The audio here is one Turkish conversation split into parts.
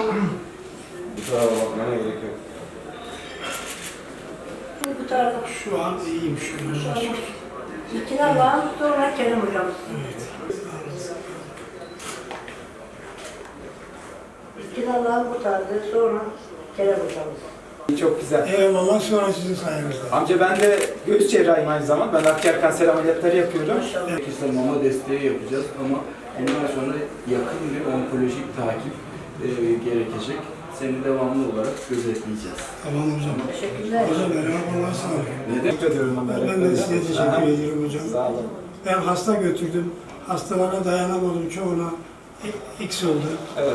Bu tarafa bakmana gerek yok. Bu tarafa. Şu an iyiyim şu an. İkine Allah'ım, sonra Kerem hocam. Evet. İkine Allah'ım kurtardı, sonra Kerem hocamız. Çok güzel. Eyvallah, sonra sizin sayenizde. Amca ben de göğüs cerrahiyim aynı zamanda. Ben akciğer kanser ameliyatları yapıyorum. Gerekirse mama desteği yapacağız ama bundan sonra yakın bir onkolojik takip gerekecek. Seni devamlı olarak gözetleyeceğiz. Tamam hocam. Teşekkürler. Hocam Allah'a sağlık. Teşekkür ediyorum Ben de size teşekkür ediyorum hocam. Sağ olun. Ben hasta götürdüm. Hastalara dayanamadım. Çoğuna X oldu. Evet.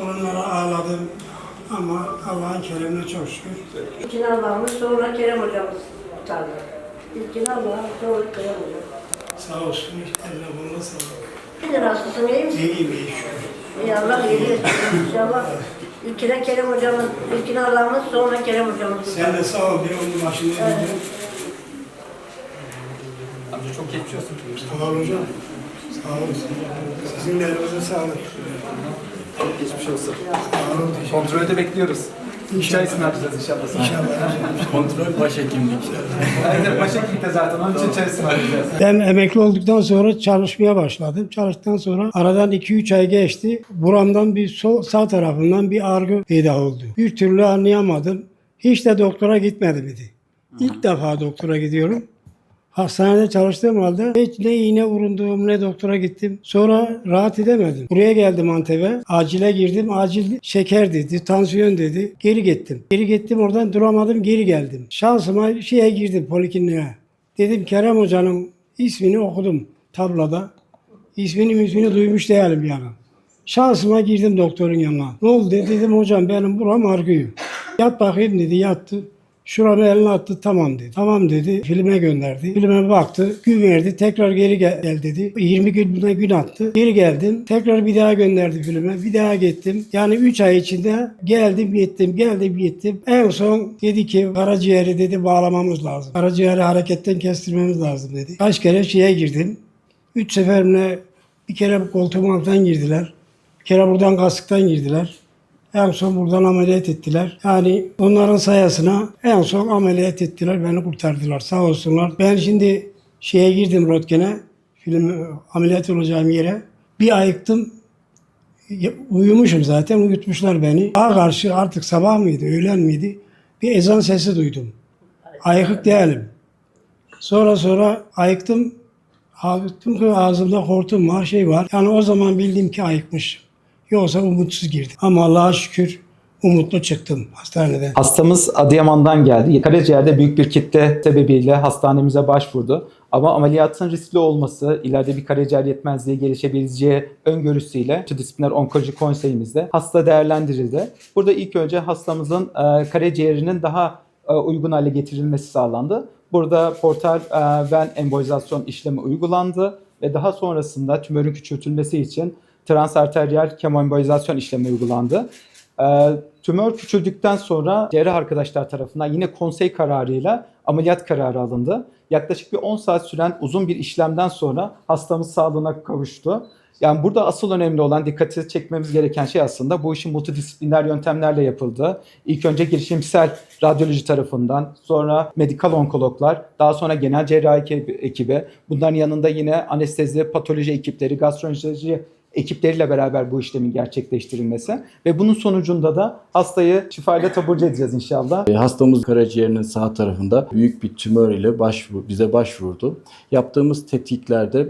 Onlara ağladım. Ama Allah'ın keremine çok şükür. İkine Allah'ımız, sonra Kerem hocamız kurtardı. İkine Allah'ım, sonra Kerem hocam. Sağ olsun. Eline buluna sağlık. Bir hastasın, iyi misin? İyiyim, iyi şükür. İyi Allah iyilik. İnşallah. İlkine Kerem hocamız, ilkine Allah'ımız, sonra Kerem hocamız. Sen de sağ ol. Bir onun başında Evet. Amca çok geçmiş olsun. Sağ ol hocam. Sağ olun. Sizin de elinize sağlık. Çok geçmiş olsun. Sağ olun. Kontrolde bekliyoruz. Çay ısmarlayacağız inşallah sana. İnşallah. Kontrol başhekimlik. Aynen başhekimlikte zaten onun için çay ısmarlayacağız. Ben emekli olduktan sonra çalışmaya başladım. Çalıştıktan sonra aradan 2-3 ay geçti. Buramdan sağ tarafından bir ağrı peydah oldu. Bir türlü anlayamadım. Hiç de doktora gitmedim idi. İlk defa doktora gidiyorum. Hastanede çalıştığım halde hiç ne iğne vurunduğum ne doktora gittim. Sonra rahat edemedim. Buraya geldim Antep'e. Acile girdim. Acil şeker dedi, tansiyon dedi. Geri gittim. Geri gittim oradan duramadım. Geri geldim. Şansıma şeye girdim polikliniğe. Dedim Kerem Hoca'nın ismini okudum tabloda. İsmini duymuş değilim yani. Şansıma girdim doktorun yanına. Ne oldu dedim hocam benim buram ağrıyor. Yat bakayım dedi yattı. Şuramı eline attı tamam dedi. Tamam dedi filme gönderdi. Filme baktı gün verdi tekrar geri gel dedi. 20 gün attı. Geri geldim tekrar bir daha gönderdi filme. Bir daha gittim. Yani 3 ay içinde geldim gittim. En son dedi ki karaciğeri dedi bağlamamız lazım. Karaciğeri hareketten kestirmemiz lazım dedi. Kaç kere şeye girdim. 3 seferimle bir kere koltuğum altından girdiler. Bir kere buradan kasıktan girdiler. En son buradan ameliyat ettiler. Yani onların sayesine en son ameliyat ettiler. Beni kurtardılar. Sağ olsunlar. Ben şimdi şeye girdim röntgene. Ameliyat olacağım yere. Bir ayıktım. Uyumuşum zaten. Uyutmuşlar beni. Sağa karşı artık sabah mıydı, öğlen miydi? Bir ezan sesi duydum. Ayıkık değilim. Sonra ayıktım. Baktım ki ağzımda hortum var, şey var. Yani o zaman bildim ki ayıkmışım. Yoksa umutsuz girdim. Ama Allah'a şükür umutlu çıktım hastaneden. Hastamız Adıyaman'dan geldi. Karaciğerde büyük bir kitle sebebiyle hastanemize başvurdu. Ama ameliyatın riskli olması, ileride bir karaciğer yetmezliği gelişebileceği öngörüsüyle Multidisipliner Onkoloji Konseyimizde hasta değerlendirildi. Burada ilk önce hastamızın karaciğerinin daha uygun hale getirilmesi sağlandı. Burada portal ven embolizasyon işlemi uygulandı ve daha sonrasında tümörün küçültülmesi için transarteriyel kemoembolizasyon işlemi uygulandı. Tümör küçüldükten sonra cerrah arkadaşlar tarafından yine konsey kararıyla ameliyat kararı alındı. Yaklaşık bir 10 saat süren uzun bir işlemden sonra hastamız sağlığına kavuştu. Yani burada asıl önemli olan dikkati çekmemiz gereken şey aslında bu işin multidisipliner yöntemlerle yapıldığı. İlk önce girişimsel radyoloji tarafından, sonra medikal onkologlar, daha sonra genel cerrahi ekibi, bunların yanında yine anestezi, patoloji ekipleri, gastroenteroloji ekipleriyle beraber bu işlemin gerçekleştirilmesi ve bunun sonucunda da hastayı şifayla taburcu edeceğiz inşallah. Hastamız karaciğerinin sağ tarafında büyük bir tümör ile bize başvurdu. Yaptığımız tetkiklerde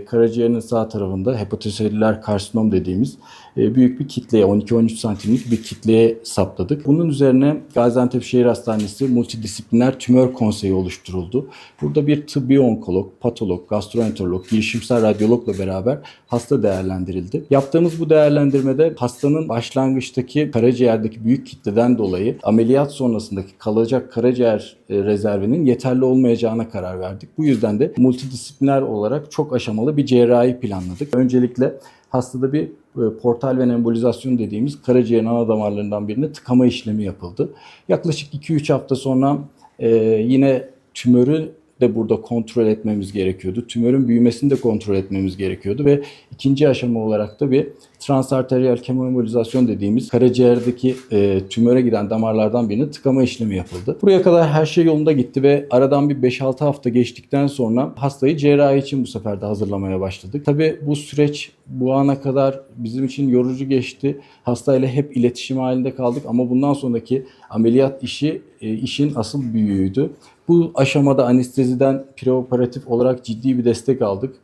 karaciğerinin sağ tarafında hepatoselüler karsinom dediğimiz büyük bir kitleye, 12-13 santimlik bir kitleye sapladık. Bunun üzerine Gaziantep Şehir Hastanesi Multidisipliner Tümör Konseyi oluşturuldu. Burada bir tıbbi onkolog, patolog, gastroenterolog, girişimsel radyologla beraber hasta değerlendirildi. Yaptığımız bu değerlendirmede hastanın başlangıçtaki karaciğerdeki büyük kitleden dolayı ameliyat sonrasındaki kalacak karaciğer rezervinin yeterli olmayacağına karar verdik. Bu yüzden de multidisipliner olarak çok aşamalı bir cerrahi planladık. Öncelikle hastada bir portal ven embolizasyon dediğimiz karaciğerin ana damarlarından birine tıkama işlemi yapıldı. Yaklaşık 2-3 hafta sonra yine tümörü de burada kontrol etmemiz gerekiyordu. Tümörün büyümesini de kontrol etmemiz gerekiyordu ve ikinci aşama olarak da bir transarteriyel kemoembolizasyon dediğimiz karaciğerdeki tümöre giden damarlardan birine tıkama işlemi yapıldı. Buraya kadar her şey yolunda gitti ve aradan bir 5-6 hafta geçtikten sonra hastayı cerrahi için bu sefer de hazırlamaya başladık. Tabii bu süreç bu ana kadar bizim için yorucu geçti. Hastayla hep iletişim halinde kaldık ama bundan sonraki ameliyat işin asıl büyüğüydü. Bu aşamada anesteziden preoperatif olarak ciddi bir destek aldık.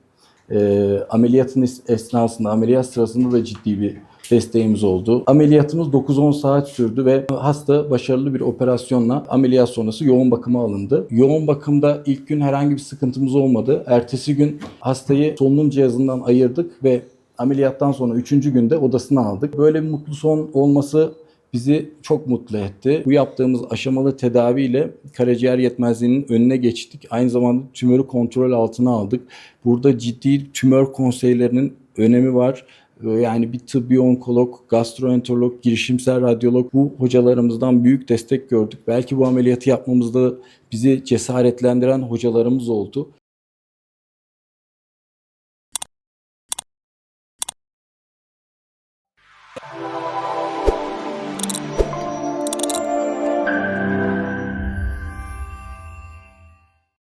Ameliyatın esnasında, ameliyat sırasında da ciddi bir desteğimiz oldu. Ameliyatımız 9-10 saat sürdü ve hasta başarılı bir operasyonla ameliyat sonrası yoğun bakıma alındı. Yoğun bakımda ilk gün herhangi bir sıkıntımız olmadı. Ertesi gün hastayı solunum cihazından ayırdık ve ameliyattan sonra 3. günde odasına aldık. Böyle bir mutlu son olması bizi çok mutlu etti. Bu yaptığımız aşamalı tedaviyle karaciğer yetmezliğinin önüne geçtik. Aynı zamanda tümörü kontrol altına aldık. Burada ciddi tümör konseylerinin önemi var. Yani bir tıbbi onkolog, gastroenterolog, girişimsel radyolog bu hocalarımızdan büyük destek gördük. Belki bu ameliyatı yapmamızda bizi cesaretlendiren hocalarımız oldu.